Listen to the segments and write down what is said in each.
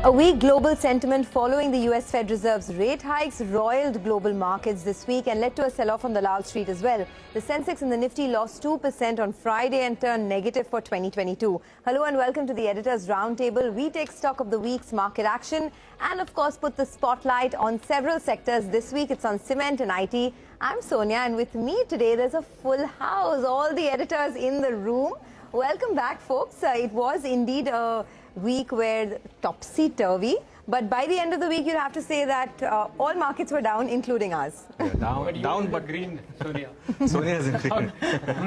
A weak global sentiment following the US Fed Reserve's rate hikes roiled global markets this week and led to a sell-off on Dalal Street as well. The Sensex and the Nifty lost 2% on Friday and turned negative for 2022. Hello and welcome to the Editors Roundtable. We take stock of the week's market action and of course put the spotlight on several sectors. This week it's on cement and IT. I'm Sonia and with me today there's a full house, all the editors in the room. Welcome back folks. It was indeed a week where topsy-turvy, but by the end of the week you'll have to say that all markets were down, incling us. Yeah, down but green, Sonia. Sonia is in green.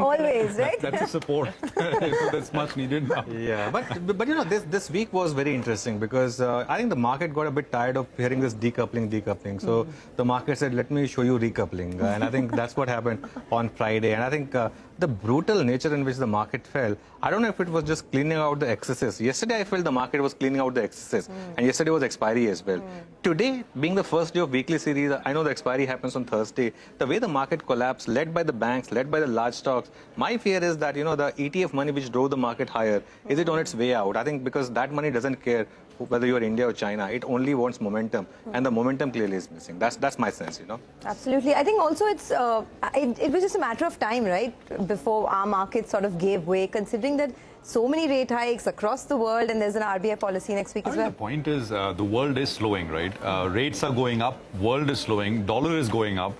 Always, right? That's a support. That's much needed now. Yeah, but you know, this week was very interesting because I think the market got a bit tired of hearing this decoupling. So the market said, let me show you recoupling. And I think that's what happened on Friday. And I think the brutal nature in which the market fell, I don't know if it was just cleaning out the excesses. Yesterday, I felt the market was cleaning out the excesses. And yesterday was expiry as well. Today, being the first day of weekly series, I know the expiry happens on Thursday. The way the market collapsed, led by the banks, led by the large stocks, my fear is that, you know, the ETF money which drove the market higher, is it on its way out? I think because that money doesn't care whether you're India or China, it only wants momentum. And the momentum clearly is missing. That's my sense, you know. Absolutely. I think also it's it was just a matter of time, right, before our market sort of gave way, considering that so many rate hikes across the world and there's an RBI policy next week as well. The point is the world is slowing, right? Rates are going up, world is slowing, dollar is going up.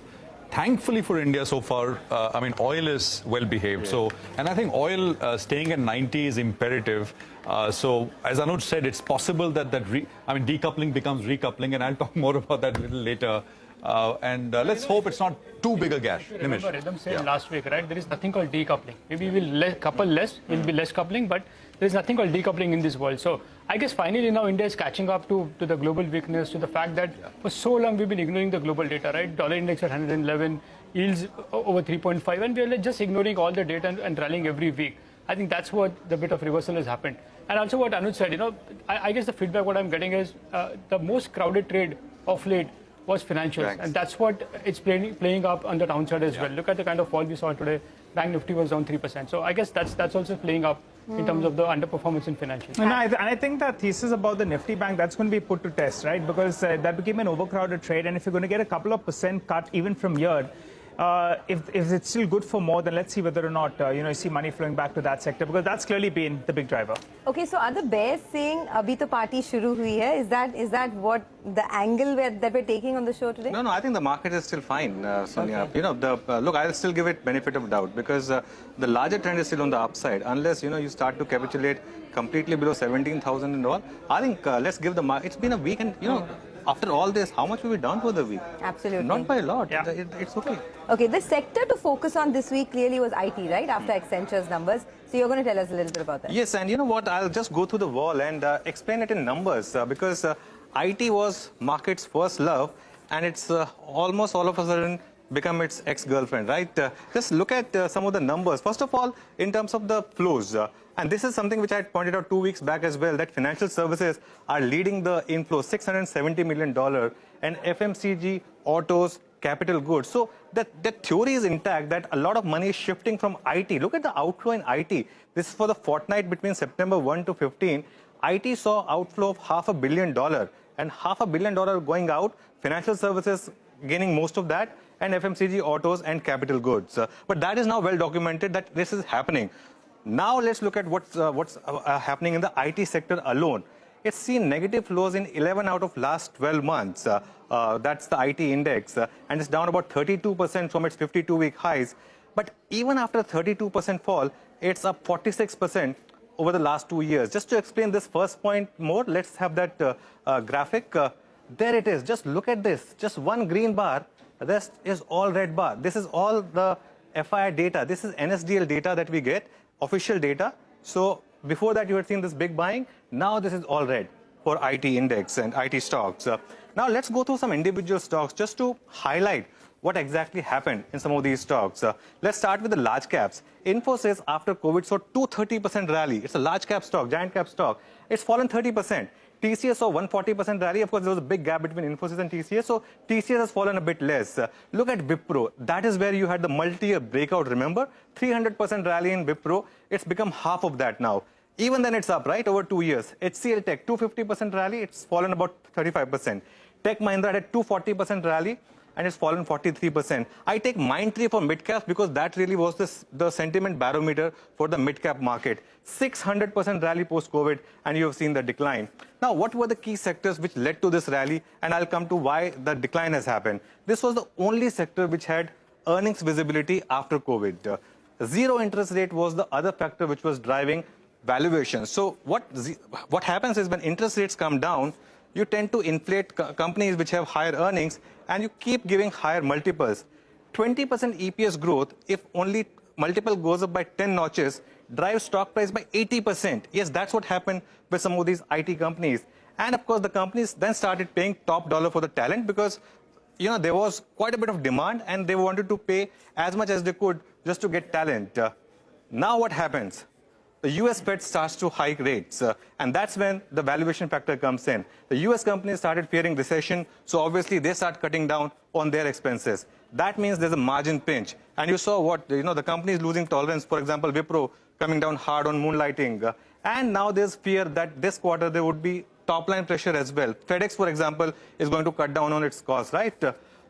Thankfully for India so far, I mean, oil is well behaved. Yeah. So, and I think oil staying at 90 is imperative. So, as Anuj said, it's possible that decoupling becomes recoupling, and I'll talk more about that a little later. Let's hope it's not too big a gash. Remember, Rhythm said last week, right? There is nothing called decoupling. Maybe we'll couple less, will be less coupling, but there is nothing called decoupling in this world. So I guess finally now India is catching up to the global weakness, to the fact that for so long we've been ignoring the global data, right? Dollar index at 111, yields over 3.5, and we're just ignoring all the data and rallying every week. I think that's what the bit of reversal has happened. And also what Anuj said, you know, I guess the feedback what I'm getting is the most crowded trade of late was financials. Thanks. And that's what it's playing up on the downside as well. Look at the kind of fall we saw today. Bank Nifty was down 3%. So I guess that's also playing up in terms of the underperformance in financials. And I think that thesis about the Nifty Bank, that's going to be put to test, right? Because that became an overcrowded trade. And if you're going to get a couple of % cut even from here, if it's still good for more, then let's see whether or not you see money flowing back to that sector, because that's clearly been the big driver. Okay, so are the bears saying abhi to party shuru hui hai? Is that what the angle that we're taking on the show today? No, I think the market is still fine, Sonia. Okay. You know, look, I'll still give it benefit of doubt because the larger trend is still on the upside. Unless you start to capitulate completely below 17,000 and all. I think let's give the market. It's been a week, and after all this, how much will be down for the week? Absolutely. Not by a lot. Yeah. It's okay. Okay, the sector to focus on this week clearly was IT, right? After Accenture's numbers. So you're going to tell us a little bit about that. Yes, and you know what? I'll just go through the wall and explain it in numbers because IT was market's first love, and it's almost all of a sudden become its ex-girlfriend, right? Just look at some of the numbers. First of all, in terms of the flows, and this is something which I had pointed out 2 weeks back as well, that financial services are leading the inflow, $670 million, and FMCG, autos, capital goods. So the theory is intact that a lot of money is shifting from IT. Look at the outflow in IT. This is for the fortnight between September 1 to 15. IT saw outflow of $500 million, and $500 million going out, financial services gaining most of that, and FMCG, autos, and capital goods. But that is now well documented that this is happening. Now let's look at what's happening in the IT sector alone. It's seen negative flows in 11 out of last 12 months. That's the IT index, and it's down about 32% from its 52-week highs. But even after a 32% fall, it's up 46% over the last 2 years. Just to explain this first point more, let's have that graphic. There it is. Just look at this. Just one green bar. The rest is all red bar. This is all the FII data. This is NSDL data that we get, official data. So before that, you had seen this big buying. Now this is all red for IT index and IT stocks. Now let's go through some individual stocks just to highlight what exactly happened in some of these stocks. Let's start with the large caps. Infosys, after COVID, saw 230% rally. It's a large cap stock, giant cap stock. It's fallen 30%. TCS saw 140% rally. Of course, there was a big gap between Infosys and TCS, so TCS has fallen a bit less. Look at Wipro. That is where you had the multi-year breakout, remember? 300% rally in Wipro. It's become half of that now. Even then it's up, right, over 2 years. HCL Tech, 250% rally, it's fallen about 35%. Tech Mahindra had a 240% rally, and it's fallen 43%. I take Mindtree for mid-caps because that really was the sentiment barometer for the mid-cap market. 600% rally post-COVID, and you have seen the decline. Now, what were the key sectors which led to this rally? And I'll come to why the decline has happened. This was the only sector which had earnings visibility after COVID. Zero interest rate was the other factor which was driving valuation. So what happens is when interest rates come down, you tend to inflate companies which have higher earnings, and you keep giving higher multiples. 20% EPS growth, if only multiple goes up by 10 notches, drives stock price by 80%. Yes, that's what happened with some of these IT companies. And of course, the companies then started paying top dollar for the talent because, you know, there was quite a bit of demand and they wanted to pay as much as they could just to get talent. Now what happens? The US Fed starts to hike rates, and that's when the valuation factor comes in. The US companies started fearing recession, so obviously they start cutting down on their expenses. That means there's a margin pinch. And you saw what, you know, the companies losing tolerance, for example, Wipro coming down hard on moonlighting. And now there's fear that this quarter there would be top-line pressure as well. FedEx, for example, is going to cut down on its costs, right?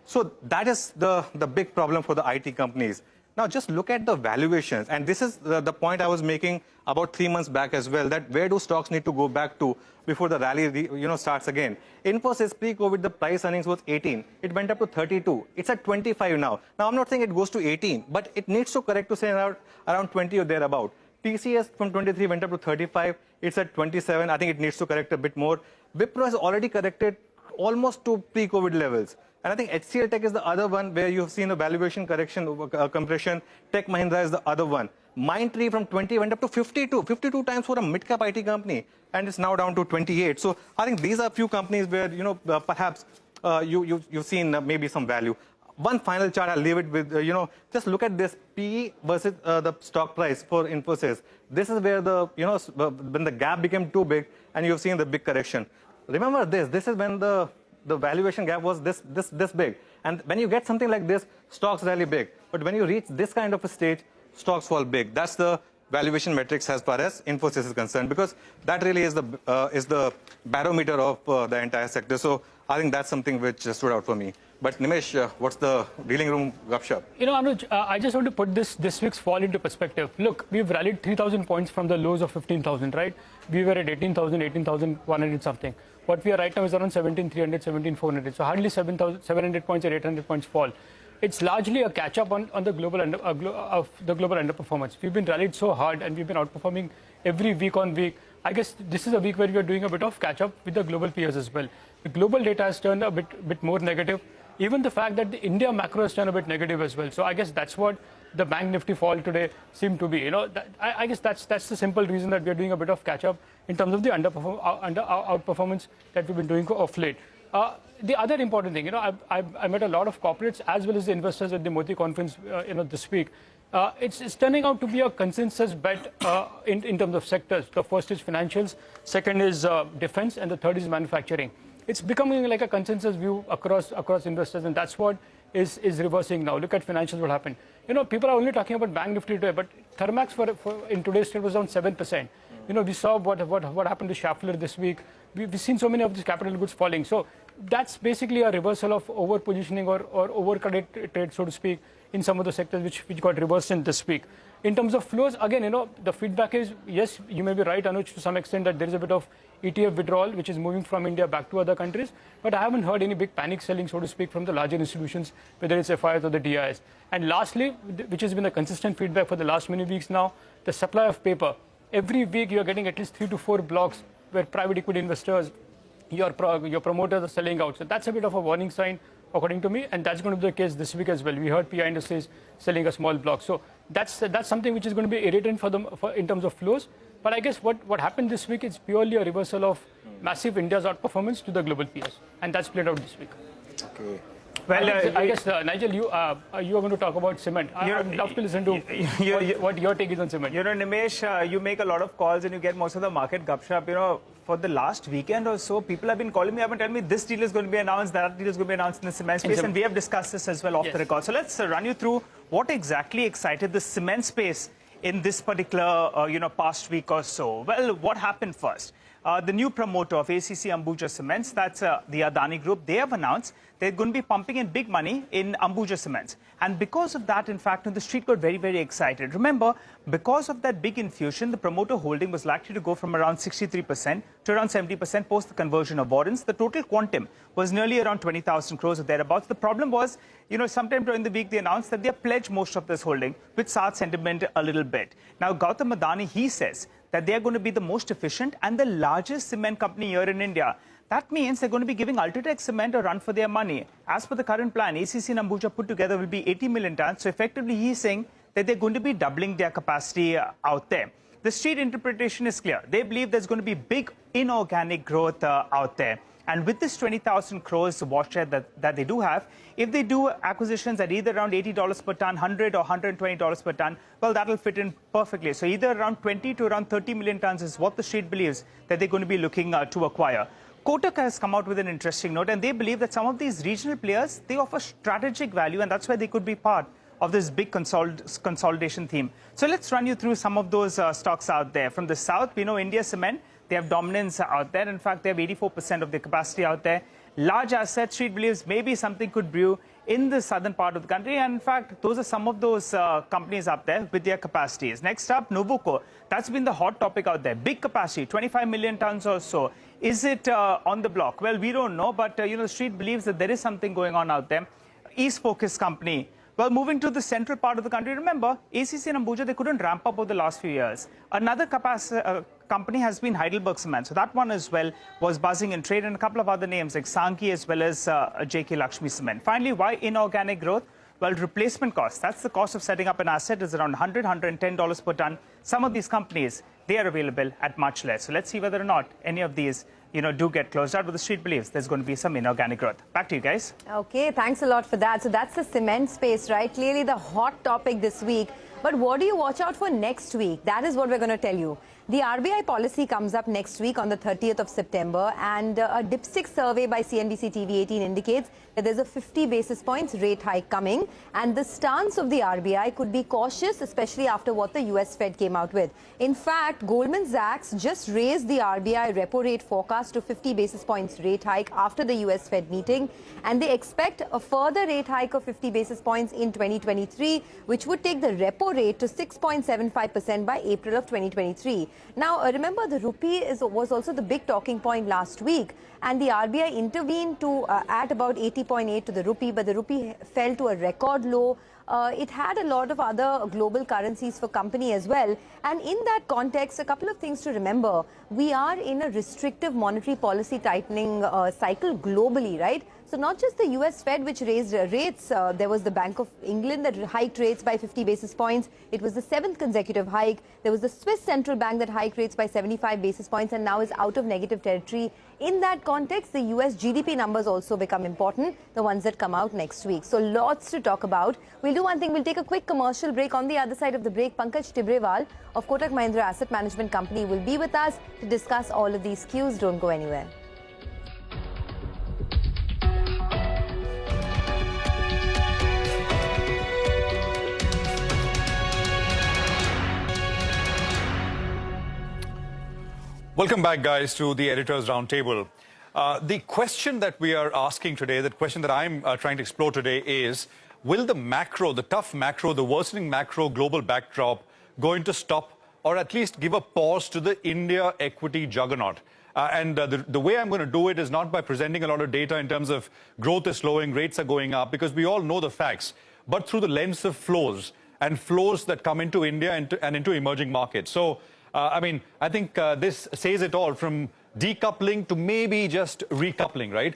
So that is the big problem for the IT companies. Now, just look at the valuations. And this is the point I was making about 3 months back as well, that where do stocks need to go back to before the rally starts again. Infosys, pre-COVID, the price earnings was 18. It went up to 32. It's at 25 now. Now, I'm not saying it goes to 18, but it needs to correct to say around 20 or thereabout. TCS from 23 went up to 35. It's at 27. I think it needs to correct a bit more. Wipro has already corrected almost to pre-COVID levels. And I think HCL Tech is the other one where you've seen a valuation correction, compression. Tech Mahindra is the other one. Mindtree from 20 went up to 52. 52 times for a mid-cap IT company. And it's now down to 28. So I think these are a few companies where, perhaps you've seen maybe some value. One final chart, I'll leave it with, just look at this PE versus the stock price for Infosys. This is where when the gap became too big and you've seen the big correction. Remember this. This is when the valuation gap was this big. And when you get something like this, stocks rally big. But when you reach this kind of a stage, stocks fall big. That's the valuation metrics as far as Infosys is concerned, because that really is the barometer of the entire sector. So I think that's something which stood out for me. But Nimesh, what's the dealing room gupshup? Anuj, I just want to put this week's fall into perspective. Look, we've rallied 3,000 points from the lows of 15,000, right? We were at 18,000, 18,100 something. What we are right now is around 17,300, 17,400. So hardly 700 points or 800 points fall. It's largely a catch-up on the global underperformance. We've been rallied so hard and we've been outperforming every week on week. I guess this is a week where we are doing a bit of catch-up with the global peers as well. The global data has turned a bit more negative. Even the fact that the India macro has turned a bit negative as well. So I guess that's what the bank Nifty fall today seemed to be. I guess that's the simple reason that we are doing a bit of catch-up in terms of the outperformance that we've been doing of late. The other important thing, I met a lot of corporates as well as the investors at the Moti conference, this week. It's turning out to be a consensus bet in terms of sectors. The first is financials, second is defense, and the third is manufacturing. It's becoming like a consensus view across investors, and that's what is reversing now. Look at financials, what happened. People are only talking about Bank Nifty today, but Thermax in today's trade was down 7%. We saw what happened to Schaeffler this week. We've seen so many of these capital goods falling. So that's basically a reversal of over positioning or over credit trade, so to speak, in some of the sectors which got reversed in this week. In terms of flows, again, the feedback is, yes, you may be right, Anuj, to some extent that there is a bit of ETF withdrawal, which is moving from India back to other countries. But I haven't heard any big panic selling, so to speak, from the larger institutions, whether it's FIs or the DIs. And lastly, which has been a consistent feedback for the last many weeks now, the supply of paper. Every week you're getting at least 3 to 4 blocks where private equity investors, your promoters are selling out. So that's a bit of a warning sign, according to me, and that's going to be the case this week as well. We heard PI Industries selling a small block. So that's something which is going to be irritant for them in terms of flows. But I guess what happened this week is purely a reversal of massive India's outperformance to the global peers. And that's played out this week. Okay. Well, I guess Nigel, you are going to talk about cement. I'd love to listen to what your take is on cement. Nimesh, you make a lot of calls and you get most of the market gupshup. For the last weekend or so, people have been calling me up and telling me this deal is going to be announced, that deal is going to be announced in the cement space, and we have discussed this as well off the record. So let's run you through what exactly excited the cement space in this particular, past week or so? Well, what happened first? The new promoter of ACC Ambuja Cements, that's the Adani Group, they have announced they're going to be pumping in big money in Ambuja Cements. And because of that, in fact, the street got very, very excited. Remember, because of that big infusion, the promoter holding was likely to go from around 63% to around 70% post the conversion of warrants. The total quantum was nearly around 20,000 crores or thereabouts. The problem was, sometime during the week, they announced that they have pledged most of this holding, which soured sentiment a little bit. Now, Gautam Adani, he says that they are going to be the most efficient and the largest cement company here in India. That means they're going to be giving Ultratech Cement a run for their money. As per the current plan, ACC and Ambuja put together will be 80 million tons. So effectively, he's saying that they're going to be doubling their capacity out there. The street interpretation is clear. They believe there's going to be big inorganic growth out there. And with this 20,000 crores watershed that they do have, if they do acquisitions at either around $80 per ton, $100 or $120 per ton, well, that'll fit in perfectly. So either around 20 to around 30 million tons is what the street believes that they're going to be looking to acquire. Kotak has come out with an interesting note, and they believe that some of these regional players, they offer strategic value, and that's why they could be part of this big consolidation theme. So let's run you through some of those stocks out there. From the south, we know India Cement. They have dominance out there. In fact, they have 84% of their capacity out there. Large asset, street believes maybe something could brew in the southern part of the country. And in fact, those are some of those companies up there with their capacities. Next up, Nuvoco. That's been the hot topic out there. Big capacity, 25 million tons or so. Is it on the block? Well, we don't know, but the street believes that there is something going on out there. East Focus Company. Well, moving to the central part of the country, remember, ACC and Ambuja, they couldn't ramp up over the last few years. Another company has been Heidelberg Cement. So that one as well was buzzing in trade, and a couple of other names like Sankey as well as JK Lakshmi Cement. Finally, why inorganic growth? Well, replacement cost. That's the cost of setting up an asset is around $100, $110 per ton. Some of these companies, they are available at much less. So let's see whether or not any of these do get closed out, but the street believes there's going to be some inorganic growth. Back to you guys. Okay, thanks a lot for that. So that's the cement space, right? Clearly the hot topic this week. But what do you watch out for next week? That is what we're going to tell you. The RBI policy comes up next week on the 30th of September, and a dipstick survey by CNBC-TV18 indicates that there's a 50 basis points rate hike coming, and the stance of the RBI could be cautious, especially after what the US Fed came out with. In fact, Goldman Sachs just raised the RBI repo rate forecast to 50 basis points rate hike after the US Fed meeting, and they expect a further rate hike of 50 basis points in 2023, which would take the repo rate to 6.75% by April of 2023. Now, remember, the rupee was also the big talking point last week, and the RBI intervened to at about 80.8 to the rupee, but the rupee fell to a record low. It had a lot of other global currencies for company as well. And in that context, a couple of things to remember. We are in a restrictive monetary policy tightening cycle globally, right? So not just the US Fed, which raised rates. There was the Bank of England that hiked rates by 50 basis points. It was the 7th consecutive hike. There was the Swiss Central Bank that hiked rates by 75 basis points and now is out of negative territory. In that context, the US GDP numbers also become important, the ones that come out next week. So lots to talk about. We'll do one thing. We'll take a quick commercial break. On the other side of the break, Pankaj Tibrewal of Kotak Mahindra Asset Management Company will be with us to discuss all of these cues. Don't go anywhere. Welcome back, guys, to the Editors Roundtable. The question that we are asking today, the question that I'm trying to explore today is, will the macro, the tough macro, the worsening macro global backdrop going to stop or at least give a pause to the India equity juggernaut? The way I'm going to do it is not by presenting a lot of data in terms of growth is slowing, rates are going up, because we all know the facts, but through the lens of flows and flows that come into India and into emerging markets. So, I think this says it all, from decoupling to maybe just recoupling, right?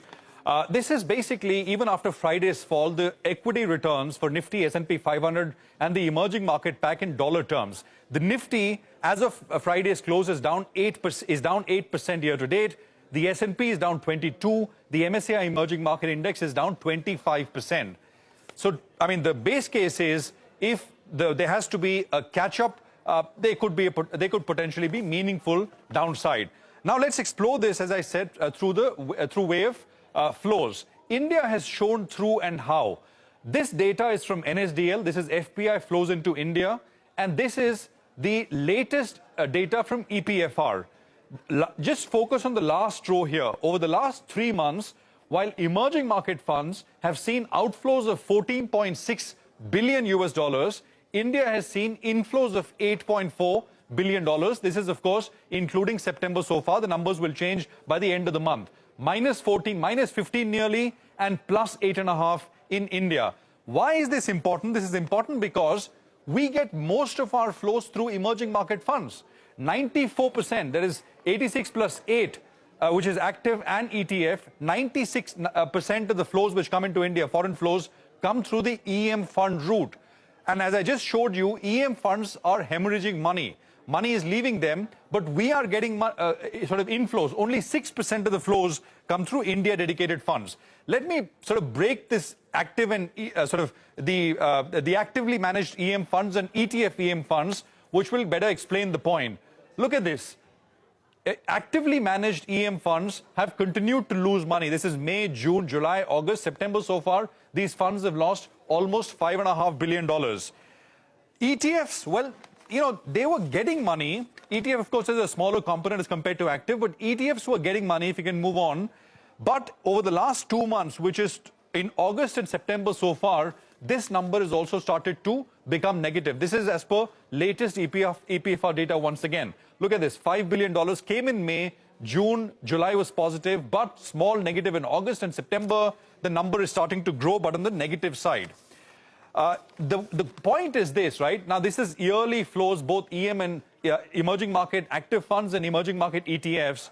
This is basically, even after Friday's fall, the equity returns for Nifty, S&P 500 and the emerging market pack in dollar terms. The Nifty, as of Friday's close, is down 8% year to date. The S&P is down 22%. The MSCI Emerging Market Index is down 25%. So, the base case is, if there has to be a catch-up, they could potentially be meaningful downside. Now let's explore this, as I said, through way of flows. India has shown through and how. This data is from NSDL. This is FPI flows into India, and this is the latest data from EPFR. Just focus on the last row here. Over the last 3 months, while emerging market funds have seen outflows of 14.6 billion US dollars, India has seen inflows of 8.4 billion dollars. This is, of course, including September so far. The numbers will change by the end of the month. Minus 14, minus 15 nearly, and plus 8.5 in India. Why is this important? This is important because we get most of our flows through emerging market funds. 94%, that is 86 plus 8, which is active and ETF, 96% of the flows which come into India, foreign flows, come through the EM fund route. And as I just showed you, EM funds are hemorrhaging money. Money is leaving them, but we are getting sort of inflows. Only 6% of the flows come through India-dedicated funds. Let me sort of break this active and sort of the actively managed EM funds and ETF EM funds, which will better explain the point. Look at this. Actively managed EM funds have continued to lose money. This is May, June, July, August, September so far. These funds have lost almost $5.5 billion. ETFs, well, you know, they were getting money. ETF, of course, is a smaller component as compared to active, but ETFs were getting money, if you can move on. But over the last 2 months, which is in August and September so far, this number has also started to become negative. This is as per latest EPFR data once again. Look at this, $5 billion came in May, June, July was positive, but small negative in August and September. The number is starting to grow, but on the negative side. The point is this, right? Now, this is yearly flows, both EM and emerging market active funds and emerging market ETFs.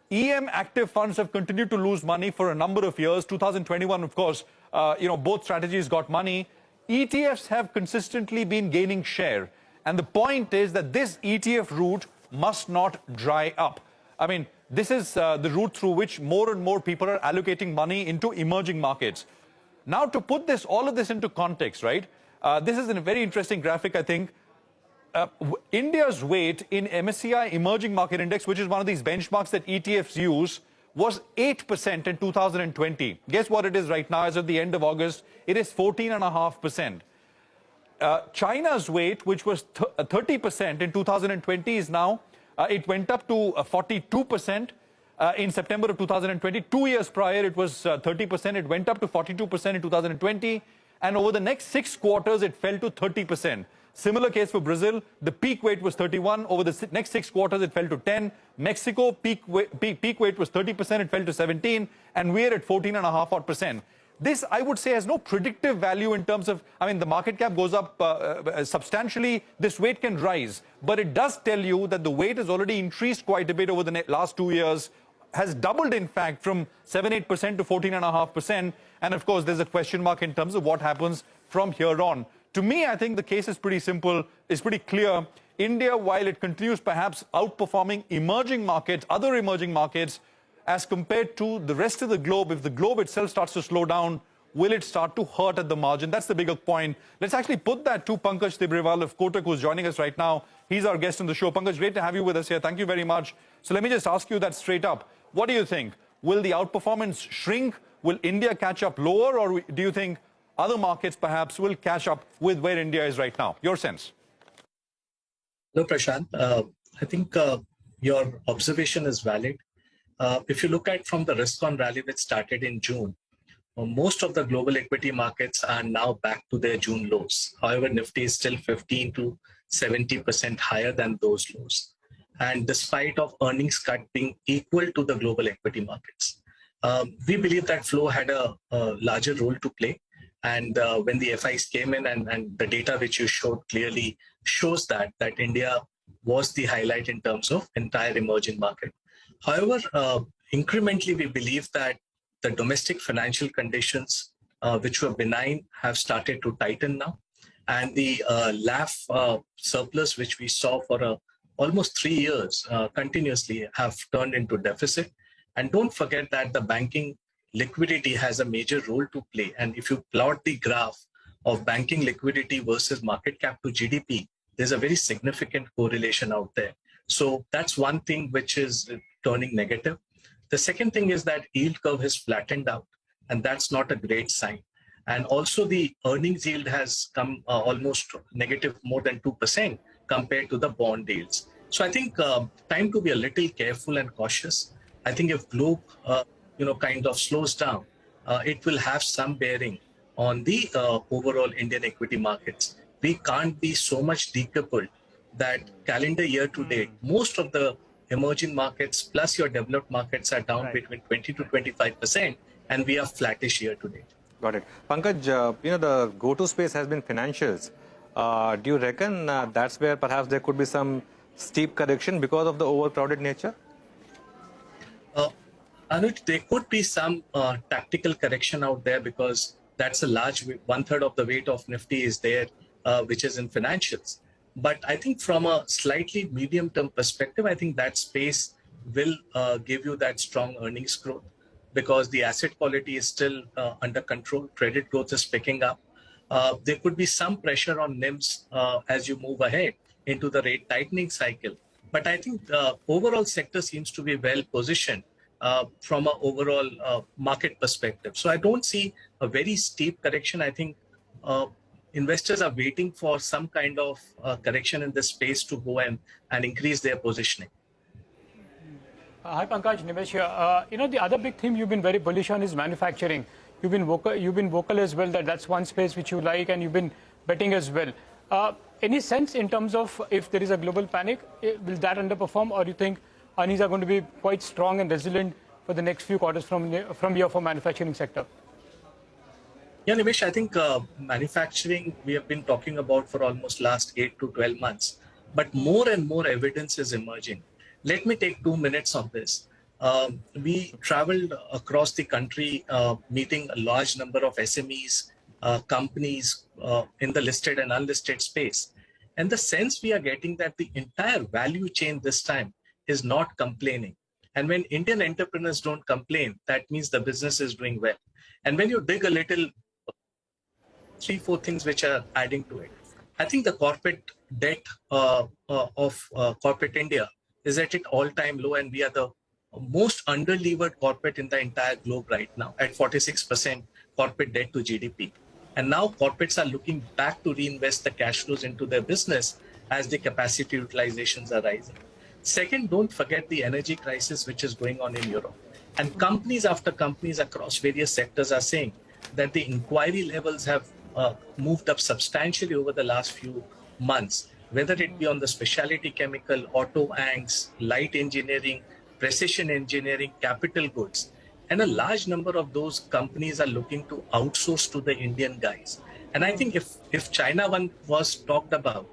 EM active funds have continued to lose money for a number of years. 2021, of course, both strategies got money. ETFs have consistently been gaining share. And the point is that this ETF route must not dry up. I mean, this is the route through which more and more people are allocating money into emerging markets. Now, to put all of this into context, right? This is a very interesting graphic, I think. India's weight in MSCI Emerging Market Index, which is one of these benchmarks that ETFs use, was 8% in 2020. Guess what it is right now as of the end of August? It is 14.5%. China's weight, which was 30% in 2020, is now, it went up to 42%. In September of 2020, 2 years prior, it was 30%. It went up to 42% in 2020. And over the next 6 quarters, it fell to 30%. Similar case for Brazil. The peak weight was 31. Over the next 6 quarters, it fell to 10. Mexico, peak weight was 30%. It fell to 17. And we're at 14.5%. This, I would say, has no predictive value in terms of, I mean, the market cap goes up substantially. This weight can rise. But it does tell you that the weight has already increased quite a bit over the last 2 years, has doubled, in fact, from 7-8% to 14.5%. And, of course, there's a question mark in terms of what happens from here on. To me, I think the case is pretty simple, is pretty clear. India, while it continues perhaps outperforming emerging markets, other emerging markets, as compared to the rest of the globe, if the globe itself starts to slow down, will it start to hurt at the margin? That's the bigger point. Let's actually put that to Pankaj Tibrewal of Kotak, who's joining us right now. He's our guest on the show. Pankaj, great to have you with us here. Thank you very much. So let me just ask you that straight up. What do you think? Will the outperformance shrink? Will India catch up lower? Or do you think other markets perhaps will catch up with where India is right now? Your sense? No, Prashant. I think your observation is valid. If you look at from the risk-on rally which started in June, most of the global equity markets are now back to their June lows. However, Nifty is still 15 to 70% higher than those lows. And despite of earnings cut being equal to the global equity markets, we believe that flow had a larger role to play. And when the FIs came in and the data which you showed clearly shows that India was the highlight in terms of entire emerging market. However, incrementally, we believe that the domestic financial conditions, which were benign, have started to tighten now. And the LAF surplus, which we saw for almost 3 years continuously, have turned into deficit. And don't forget that the banking liquidity has a major role to play. And if you plot the graph of banking liquidity versus market cap to GDP, there's a very significant correlation out there. So that's one thing which is turning negative. The second thing is that yield curve has flattened out, and that's not a great sign. And also the earnings yield has come almost negative more than 2%, compared to the bond yields. So I think time to be a little careful and cautious. I think if globe, kind of slows down, it will have some bearing on the overall Indian equity markets. We can't be so much decoupled that calendar year to date, most of the emerging markets plus your developed markets are down between 20 to 25%, and we are flattish year to date. Got it. Pankaj, the go-to space has been financials. Do you reckon that's where perhaps there could be some steep correction because of the overcrowded nature? Anuj, there could be some tactical correction out there because that's a large 1/3 of the weight of Nifty is there, which is in financials. But I think from a slightly medium-term perspective, I think that space will give you that strong earnings growth because the asset quality is still under control. Credit growth is picking up. There could be some pressure on NIMs as you move ahead into the rate tightening cycle. But I think the overall sector seems to be well positioned from an overall market perspective. So I don't see a very steep correction. I think investors are waiting for some kind of correction in this space to go and increase their positioning. Hi Pankaj, Nimesh here. The other big theme you've been very bullish on is manufacturing. You've been vocal as well that that's one space which you like, and you've been betting as well. Any sense in terms of if there is a global panic, will that underperform, or do you think earnings are going to be quite strong and resilient for the next few quarters from here for manufacturing sector? Yeah, Nimesh, I think manufacturing we have been talking about for almost last 8 to 12 months, but more and more evidence is emerging. Let me take 2 minutes of this. We traveled across the country meeting a large number of SMEs, companies in the listed and unlisted space. And the sense we are getting that the entire value chain this time is not complaining. And when Indian entrepreneurs don't complain, that means the business is doing well. And when you dig a little, 3-4 things which are adding to it. I think the corporate debt of corporate India is at its all-time low, and we are the most underlevered corporate in the entire globe right now at 46% corporate debt to GDP. And now corporates are looking back to reinvest the cash flows into their business as the capacity utilizations are rising. Second, don't forget the energy crisis which is going on in Europe. And companies after companies across various sectors are saying that the inquiry levels have moved up substantially over the last few months, whether it be on the specialty chemical, auto angs, light engineering, precision engineering, capital goods. And a large number of those companies are looking to outsource to the Indian guys. And I think if China one was talked about,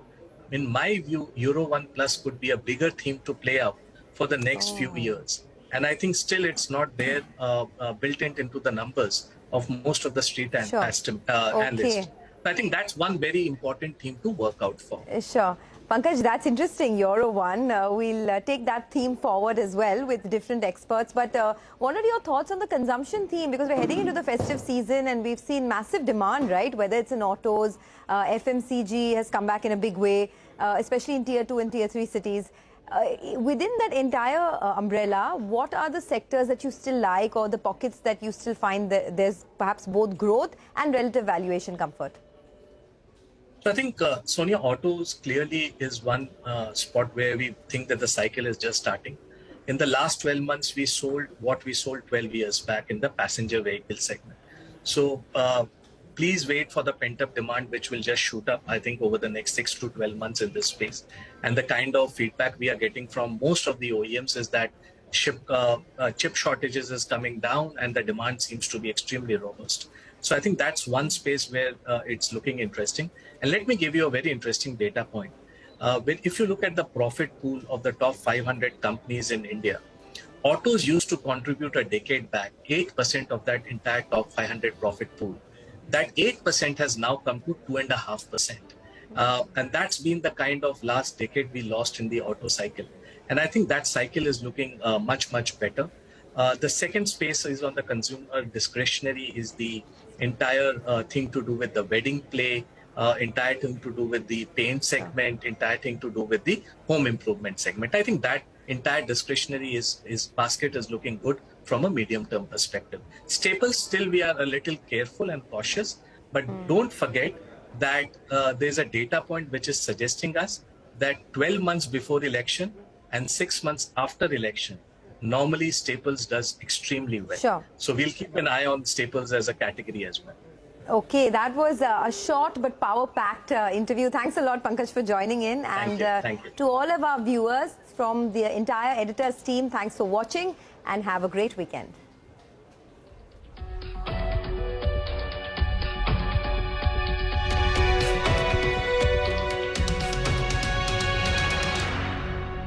in my view, Euro 1 Plus could be a bigger theme to play out for the next few years. And I think still it's not there built into the numbers of most of the street analysts. I think that's one very important theme to work out for. Sure. Pankaj, that's interesting, Euro 1. We'll take that theme forward as well with different experts. But what are your thoughts on the consumption theme? Because we're heading into the festive season and we've seen massive demand, right? Whether it's in autos, FMCG has come back in a big way, especially in Tier 2 and Tier 3 cities. Within that entire umbrella, what are the sectors that you still like, or the pockets that you still find that there's perhaps both growth and relative valuation comfort? So I think, Sonia, autos clearly is one spot where we think that the cycle is just starting. In the last 12 months, we sold what we sold 12 years back in the passenger vehicle segment. So please wait for the pent-up demand, which will just shoot up, I think, over the next 6 to 12 months in this space. And the kind of feedback we are getting from most of the OEMs is that chip shortages is coming down and the demand seems to be extremely robust. So I think that's one space where it's looking interesting. And let me give you a very interesting data point. If you look at the profit pool of the top 500 companies in India, autos used to contribute a decade back 8% of that entire top 500 profit pool. That 8% has now come to 2.5%. And that's been the kind of last decade we lost in the auto cycle. And I think that cycle is looking much, much better. The second space is on the consumer discretionary, is the entire thing to do with the wedding play, entire thing to do with the paint segment, entire thing to do with the home improvement segment. I think that entire discretionary basket is looking good from a medium-term perspective. Staples, still we are a little careful and cautious, but don't forget that there's a data point which is suggesting us that 12 months before election and 6 months after election, normally staples does extremely well. Sure. So we'll keep an eye on staples as a category as well. Okay, that was a short but power-packed interview. Thanks a lot, Pankaj, for joining in. And Thank you. To all of our viewers from the entire Editors team, thanks for watching and have a great weekend.